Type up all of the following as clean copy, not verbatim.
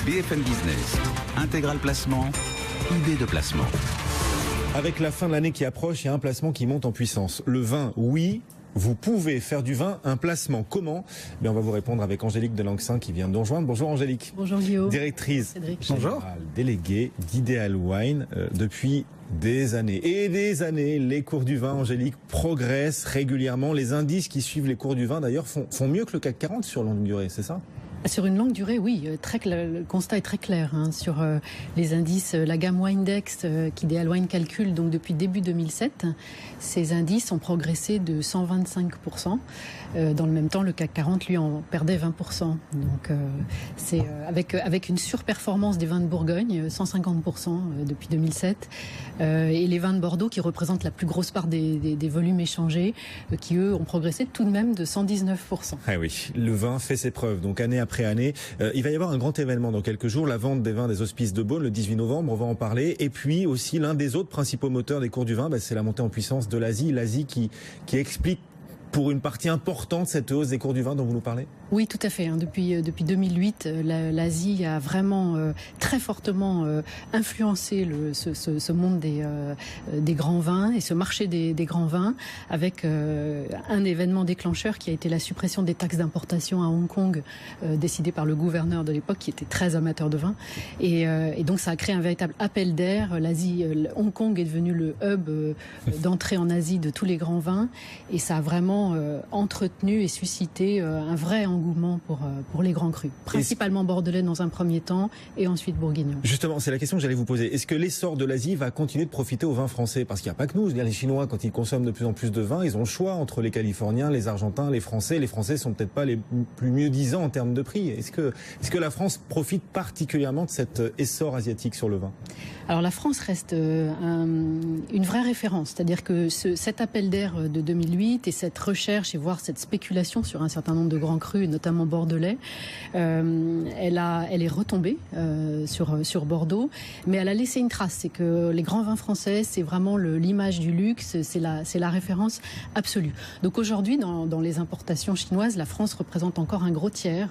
BFM Business, Intégral Placement, idée de placement. Avec la fin de l'année qui approche, il y a un placement qui monte en puissance. Le vin, oui. Vous pouvez faire du vin un placement. Comment ? On va vous répondre avec Angélique Delangsin qui vient de nous rejoindre. Bonjour Angélique. Bonjour Guillaume. Directrice générale déléguée d'Ideal Wine depuis des années. Et des années, les cours du vin, Angélique, progressent régulièrement. Les indices qui suivent les cours du vin, d'ailleurs, font mieux que le CAC 40 sur longue durée, c'est ça ? Sur une longue durée, oui, le constat est très clair sur les indices, la gamme Windex qu'Ideal Wine calcule donc depuis début 2007. Ces indices ont progressé de 125%. Dans le même temps, le CAC 40, lui, en perdait 20%. Donc c'est avec une surperformance des vins de Bourgogne, 150% depuis 2007, et les vins de Bordeaux qui représentent la plus grosse part des volumes échangés, qui eux ont progressé tout de même de 119%. Ah oui, le vin fait ses preuves. Donc année après année, il va y avoir un grand événement dans quelques jours, la vente des vins des Hospices de Beaune le 18 novembre, on va en parler. Et puis aussi l'un des autres principaux moteurs des cours du vin, c'est la montée en puissance de l'Asie. L'Asie qui explique pour une partie importante cette hausse des cours du vin dont vous nous parlez ? Oui, tout à fait. Depuis 2008, l'Asie a vraiment très fortement influencé ce monde des grands vins et ce marché des grands vins, avec un événement déclencheur qui a été la suppression des taxes d'importation à Hong Kong, décidée par le gouverneur de l'époque, qui était très amateur de vin. Et donc ça a créé un véritable appel d'air. Hong Kong est devenu le hub d'entrée en Asie de tous les grands vins, et ça a vraiment entretenu et suscité un vrai engouement pour les grands crus, principalement bordelais dans un premier temps et ensuite bourguignon. Justement, c'est la question que j'allais vous poser. Est-ce que l'essor de l'Asie va continuer de profiter aux vins français ? Parce qu'il n'y a pas que nous. Je veux dire, les Chinois, quand ils consomment de plus en plus de vin, ils ont le choix entre les Californiens, les Argentins, les Français. Les Français sont peut-être pas les plus mieux disants en termes de prix. Est-ce que la France profite particulièrement de cet essor asiatique sur le vin ? Alors la France reste une vraie référence, c'est-à-dire que cet appel d'air de 2008 et cette recherche et voire cette spéculation sur un certain nombre de grands crus, notamment bordelais, elle est retombée sur Bordeaux, mais elle a laissé une trace. C'est que les grands vins français, c'est vraiment l'image du luxe, c'est la référence absolue. Donc aujourd'hui, dans les importations chinoises, la France représente encore un gros tiers,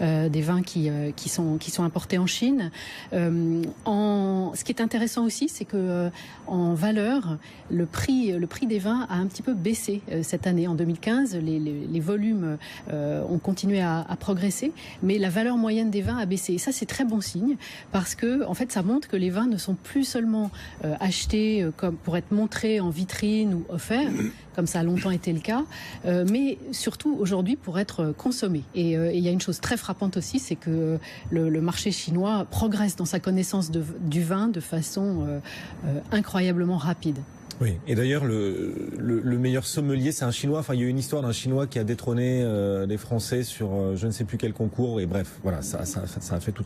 34% des vins qui sont importés en Chine. Ce qui est intéressant aussi, c'est que en valeur, le prix des vins a un petit peu baissé cette année. En 2015, les volumes ont continué à progresser, mais la valeur moyenne des vins a baissé. Et ça, c'est très bon signe, parce que en fait, ça montre que les vins ne sont plus seulement achetés comme pour être montrés en vitrine ou offerts, comme ça a longtemps été le cas, mais surtout aujourd'hui pour être consommés. Et il y a une chose très frappante aussi, c'est que le marché chinois progresse dans sa connaissance du vin de façon incroyablement rapide. Oui, et d'ailleurs le meilleur sommelier, c'est un Chinois. Enfin, il y a eu une histoire d'un Chinois qui a détrôné les Français sur je ne sais plus quel concours. Et bref, voilà, ça a fait tout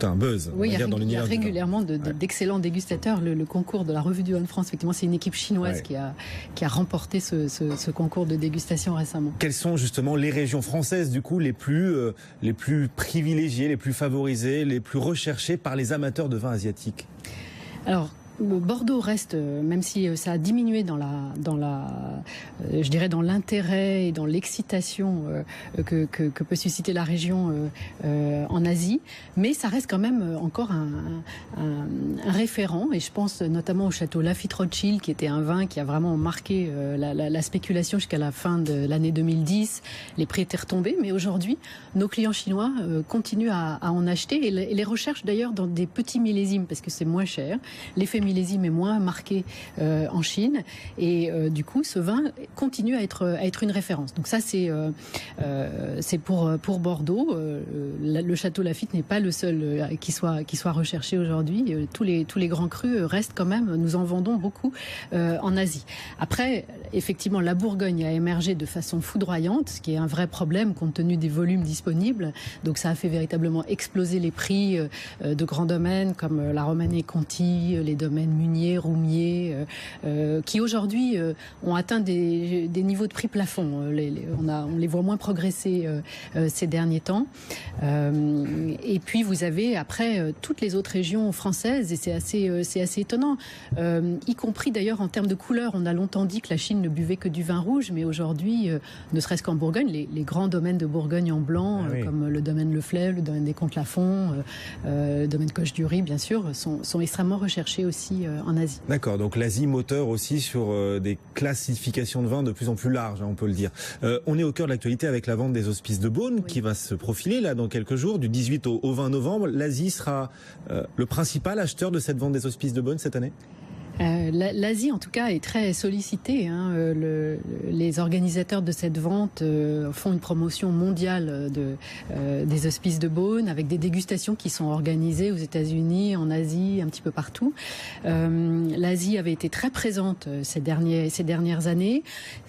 un buzz. Oui, il y a régulièrement d'excellents dégustateurs. Le concours de la Revue du Vin de France, effectivement, c'est une équipe chinoise qui a remporté ce concours de dégustation récemment. Quelles sont justement les régions françaises, du coup, les plus privilégiées, les plus favorisées, les plus recherchées par les amateurs de vin asiatique ? Alors, Bordeaux reste, même si ça a diminué dans je dirais dans l'intérêt et dans l'excitation que peut susciter la région en Asie, mais ça reste quand même encore un référent. Et je pense notamment au château Lafite Rothschild, qui était un vin qui a vraiment marqué la spéculation jusqu'à la fin de l'année 2010. Les prix étaient retombés, mais aujourd'hui, nos clients chinois continuent à en acheter et les recherchent d'ailleurs dans des petits millésimes parce que c'est moins cher. L'effet millésime est moins marqué en Chine et du coup ce vin continue à être une référence. Donc ça c'est pour Bordeaux. Le château Lafite n'est pas le seul qui soit recherché aujourd'hui. Tous les grands crus restent quand même. Nous en vendons beaucoup en Asie. Après, effectivement, la Bourgogne a émergé de façon foudroyante, ce qui est un vrai problème compte tenu des volumes disponibles. Donc ça a fait véritablement exploser les prix de grands domaines comme la Romanée Conti, les domaines domaines Munier, Roumier, qui aujourd'hui ont atteint des niveaux de prix plafond. On les voit moins progresser ces derniers temps. Et puis vous avez après toutes les autres régions françaises, et c'est assez étonnant, y compris d'ailleurs en termes de couleur. On a longtemps dit que la Chine ne buvait que du vin rouge, mais aujourd'hui, ne serait-ce qu'en Bourgogne, les grands domaines de Bourgogne en blanc, comme le domaine Le Fleuve, le domaine des Comtes-Lafont, le domaine Coche-du-Riz, bien sûr, sont extrêmement recherchés aussi en Asie. D'accord, donc l'Asie moteur aussi sur des classifications de vins de plus en plus larges, on peut le dire. On est au cœur de l'actualité avec la vente des Hospices de Beaune qui va se profiler là dans quelques jours, du 18 au 20 novembre. L'Asie sera le principal acheteur de cette vente des Hospices de Beaune cette année ? L'Asie, en tout cas, est très sollicitée. Les organisateurs de cette vente font une promotion mondiale des Hospices de Beaune, avec des dégustations qui sont organisées aux États-Unis, en Asie, un petit peu partout. L'Asie avait été très présente ces dernières années.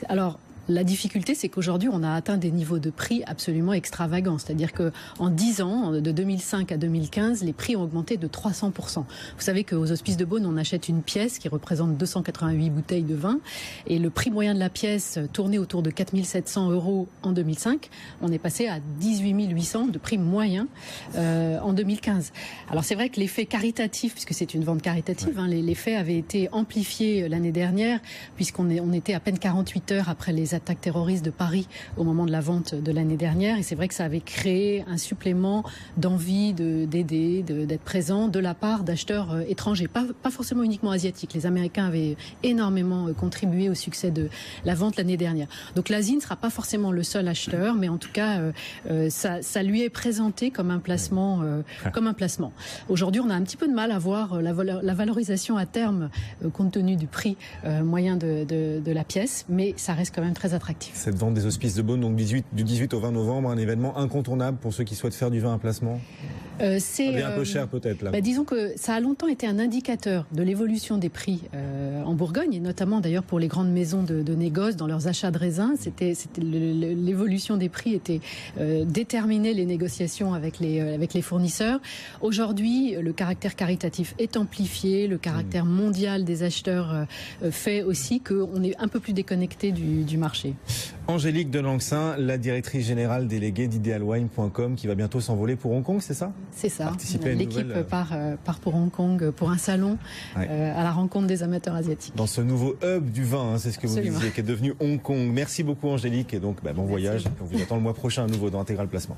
Alors, la difficulté, c'est qu'aujourd'hui, on a atteint des niveaux de prix absolument extravagants. C'est-à-dire que en 10 ans, de 2005 à 2015, les prix ont augmenté de 300%. Vous savez qu'aux Hospices de Beaune, on achète une pièce qui représente 288 bouteilles de vin. Et le prix moyen de la pièce tournait autour de 4 700 € en 2005. On est passé à 18 800 de prix moyen en 2015. Alors c'est vrai que l'effet caritatif, puisque c'est une vente caritative, l'effet avait été amplifié l'année dernière, puisqu'on était à peine 48 heures après les attaques terroristes de Paris au moment de la vente de l'année dernière, et c'est vrai que ça avait créé un supplément d'envie d'aider, d'être présent de la part d'acheteurs étrangers, pas forcément uniquement asiatiques. Les Américains avaient énormément contribué au succès de la vente l'année dernière. Donc l'Asie ne sera pas forcément le seul acheteur, mais en tout cas ça lui est présenté comme un placement. Aujourd'hui, on a un petit peu de mal à voir la valorisation à terme compte tenu du prix moyen de la pièce, mais ça reste quand même très attractif. Cette vente des Hospices de Beaune, donc du 18 au 20 novembre, un événement incontournable pour ceux qui souhaitent faire du vin à placement. C'est un peu cher peut-être là. Disons que ça a longtemps été un indicateur de l'évolution des prix en Bourgogne, et notamment d'ailleurs pour les grandes maisons de négoce dans leurs achats de raisins. L'évolution des prix était déterminée les négociations avec les fournisseurs. Aujourd'hui, le caractère caritatif est amplifié, le caractère mondial des acheteurs fait aussi qu'on est un peu plus déconnecté du marché. Angélique Delancsin, la directrice générale déléguée d'idealwine.com, qui va bientôt s'envoler pour Hong Kong, c'est ça ? C'est ça. L'équipe part pour Hong Kong pour un salon à la rencontre des amateurs asiatiques. Dans ce nouveau hub du vin, c'est ce que vous disiez, qui est devenu Hong Kong. Merci beaucoup Angélique, et donc bon voyage. On vous attend le mois prochain à nouveau dans Intégral Placement.